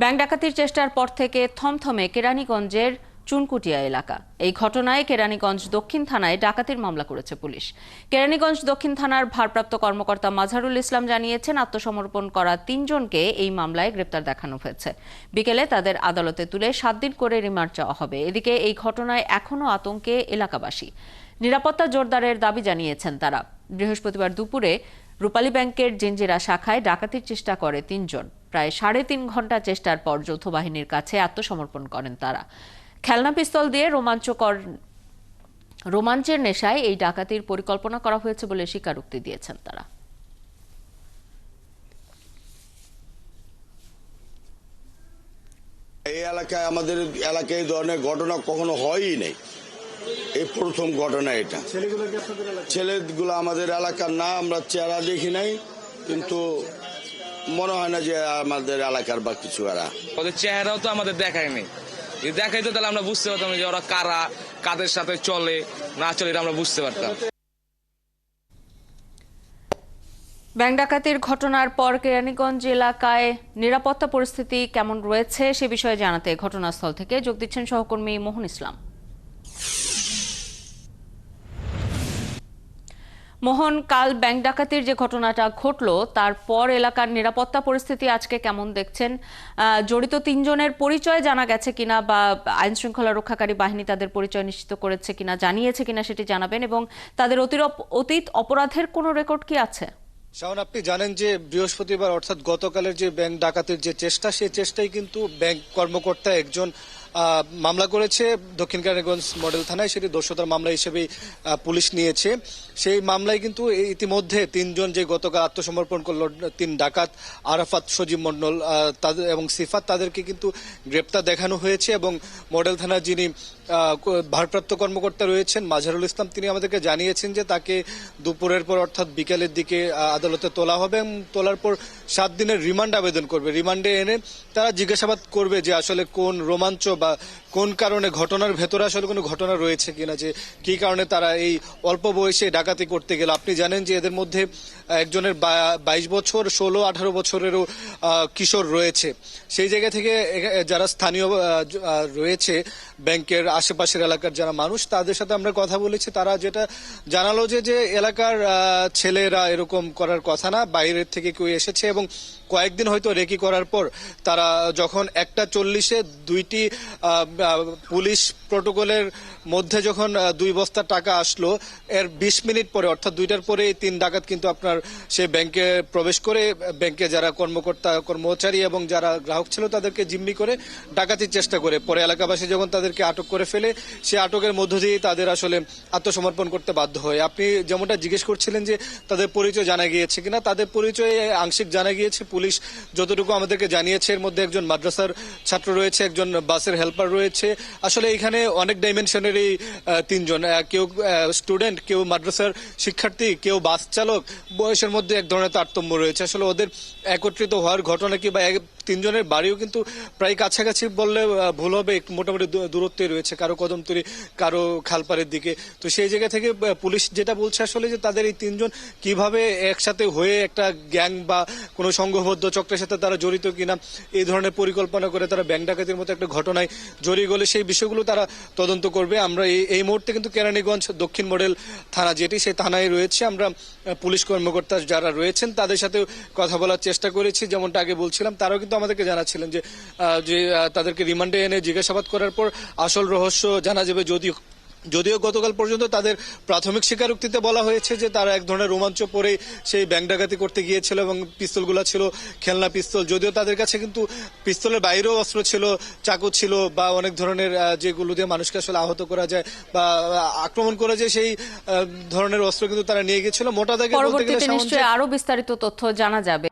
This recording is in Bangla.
ব্যাংক ডাকাতির চেষ্টার পর থেকে থমথমে কেরানীগঞ্জের চুনকুটিয়া এলাকা। এই ঘটনায় কেরানীগঞ্জ দক্ষিণ থানায় ডাকাতির মামলা করেছে পুলিশ। কেরানীগঞ্জ দক্ষিণ থানার ভারপ্রাপ্ত কর্মকর্তা মাজহারুল ইসলাম জানিয়েছেন, আত্মসমর্পণ করা ৩ জনকে এই মামলায় গ্রেপ্তার দেখানো হয়েছে। বিকেলে তাদের আদালতে তুলে ৭ দিন করে রিমান্ড চাওয়া হবে। এদিকে এই ঘটনায় এখনও আতঙ্কে এলাকাবাসী। নিরাপত্তা জোরদারের দাবি জানিয়েছেন তারা। বৃহস্পতিবার দুপুরে রূপালী ব্যাংকের জিঞ্জিরা শাখায় ডাকাতির চেষ্টা করে ৩ জন। প্রায় ৩.৫ ঘন্টা চেষ্টার পর যৌথ বাহিনীর কাছে আত্মসমর্পণ করেন তারা। খেলনা পিস্তল দিয়ে রোমাঞ্চের নেশায় এই ডাকাতির পরিকল্পনা করা হয়েছে বলে স্বীকারোক্তি দিয়েছেন তারা। এই এলাকায় আমাদের এলাকায় এই ধরনের ঘটনা কখনো হয়ই নেই, এই প্রথম ঘটনা এটা। ছেলেগুলো আমাদের এলাকার না, আমরা চেহারা দেখি নাই, কিন্তু মনে হয় না যে আমাদের এলাকার বা কিছু। এরা ওদের চেহারাও তো আমাদের দেখায়নি, দেখাইতো তাহলে আমরা বুঝতে পারতাম যে ওরা কারা, কাদের সাথে চলে না চলে, এটা আমরা বুঝতে পারতাম। ব্যাংক ডাকাতির ঘটনার পর কেরানীগঞ্জ এলাকায় নিরাপত্তা পরিস্থিতি কেমন রয়েছে সে বিষয়ে জানাতে ঘটনাস্থল থেকে যোগ দিচ্ছেন সহকর্মী মোহন ইসলাম। মোহন, কাল ব্যাংক ডাকাতির যে ঘটনাটা ঘটলো তারপর এলাকার নিরাপত্তা পরিস্থিতি আজকে কেমন দেখছেন? জড়িত ৩ জনের পরিচয় জানা গেছে কিনা বা আইন শৃঙ্খলা রক্ষাকারী বাহিনী তাদের পরিচয় নিশ্চিত করেছে কিনা, জানিয়েছে কিনা সেটি জানাবেন, এবং তাদের অতীত অপরাধের কোনো রেকর্ড কি আছে? শাওন, আপনি জানেন যে বৃহস্পতিবার অর্থাৎ গতকালের যে ব্যাংক ডাকাতির যে চেষ্টা, সেই চেষ্টায় কিন্তু ব্যাংক কর্মকর্তা একজন মামলা করেছে দক্ষিণ কেরানীগঞ্জ মডেল থানায়। সেটি দস্যুতার মামলা হিসেবেই পুলিশ নিয়েছে। সেই মামলায় কিন্তু ইতিমধ্যে ৩ জন যে গতকাল আত্মসমর্পণ করল, ৩ ডাকাত আরাফাত, সজীব মন্ডল তাদের এবং সিফাত, তাদেরকে কিন্তু গ্রেপ্তার দেখানো হয়েছে। এবং মডেল থানার যিনি ভারপ্রাপ্ত কর্মকর্তা রয়েছেন মাজহারুল ইসলাম, তিনি আমাদেরকে জানিয়েছেন যে তাকে দুপুরের পর অর্থাৎ বিকেলের দিকে আদালতে তোলা হবে এবং তোলার পর ৭ দিনের রিমান্ড আবেদন করবে। রিমান্ডে এনে তারা জিজ্ঞাসাবাদ করবে যে আসলে কোন রোমাঞ্চ বা কোন কারণে ঘটনার ভেতরে আসলে কোনো ঘটনা রয়েছে কিনা, যে কি কারণে তারা এই অল্প বয়সে ডাকাতি করতে গেল। আপনি জানেন যে এদের মধ্যে একজনের ২২ বছর, ১৬-১৮ বছরেরও কিশোর রয়েছে। সেই জায়গা থেকে যারা স্থানীয় রয়েছে ব্যাংকের আশেপাশের এলাকার যারা মানুষ, তাদের সাথে আমরা কথা বলেছি। তারা যেটা জানালো যে এলাকার ছেলেরা এরকম করার কথা না, বাইরের থেকে কেউ এসেছে এবং কয়েকদিন হয়তো রেকি করার পর তারা যখন ১টা ৪০-এ ২টি পুলিশ প্রটোকলের মধ্যে যখন ২ বস্তা টাকা আসলো, এর ২০ মিনিট পরে অর্থাৎ ২টার পরে ৩ ডাকাত কিন্তু আপনার সে ব্যাংকে প্রবেশ করে ব্যাংকে যারা কর্মচারী এবং যারা গ্রাহক ছিল তাদেরকে জিম্মি করে ডাকাতির চেষ্টা করে। পরে এলাকাবাসী যখন তাদেরকে আটক করে ফেলে, সে আটকের মধ্য দিয়েই তাদের আসলে আত্মসমর্পণ করতে বাধ্য হয়। আপনি যেমনটা জিজ্ঞেস করছিলেন যে তাদের পরিচয় জানা গিয়েছে কিনা, তাদের পরিচয় আংশিক জানা গিয়েছে। পুলিশ যতটুকু আমাদেরকে জানিয়েছে, এর মধ্যে একজন মাদ্রাসার ছাত্র রয়েছে, একজন বাসের হেল্পার রয়েছে। আসলে এখানে অনেক ডাইমেনশনের এই ৩ জন, কেউ স্টুডেন্ট, কেউ মাদ্রাসার শিক্ষার্থী, কেউ বাস চালক, বয়সের মধ্যে এক ধরনের তারতম্য রয়েছে। আসলে ওদের একত্রিত হওয়ার ঘটনা কি বা ৩ জনের বাড়িও কিন্তু প্রায় কাছাকাছি বললে ভুল হবে, মোটামুটি দূরত্বে রয়েছে, কারো কদমতলী, কারো খালপাড়ের দিকে। তো সেই জায়গা থেকে পুলিশ যেটা বলছে আসলে যে তাদের এই ৩ জন কিভাবে একসাথে হয়ে একটা গ্যাং বা কোনো সংঘবদ্ধ চক্রের সাথে তারা জড়িত কিনা, এই ধরনের পরিকল্পনা করে তারা ব্যাংক ডাকাতির মতো একটা ঘটনায় জড়িয়ে গেলে সেই বিষয়গুলো তারা তদন্ত করবে। আমরা এই মুহূর্তে কিন্তু কেরানীগঞ্জ দক্ষিণ মডেল থানা যেটি, সেই থানায় রয়েছে। আমরা পুলিশ কর্মকর্তা যারা রয়েছেন তাদের সাথে কথা বলার চেষ্টা করেছি। যেমনটা আগে বলছিলাম, তারাও কিন্তু আমাদেরকে জানাচ্ছিলেন যে তাদেরকে রিমান্ডে এনে জিজ্ঞাসাবাদ করার পর আসল রহস্য জানা যাবে। যদিও গতকাল পর্যন্ত তাদের প্রাথমিক স্বীকারোক্তিতে বলা হয়েছে যে তারা এক ধরনের রোমাঞ্চ পরে সেই ব্যাংক ডাকাতি করতে গিয়েছিল এবং পিস্তলগুলো ছিল খেলনা পিস্তল। যদিও তাদের কাছে কিন্তু পিস্তলের বাইরেও অস্ত্র ছিল, চাকু ছিল বা অনেক ধরনের যেগুলো দিয়ে মানুষকে আসলে আহত করা যায় বা আক্রমণ করা যায়, সেই ধরনের অস্ত্র কিন্তু তারা নিয়ে গেছিল। মোটা দাগে পরবর্তীতে নিশ্চয়ই আরো বিস্তারিত তথ্য জানা যাবে।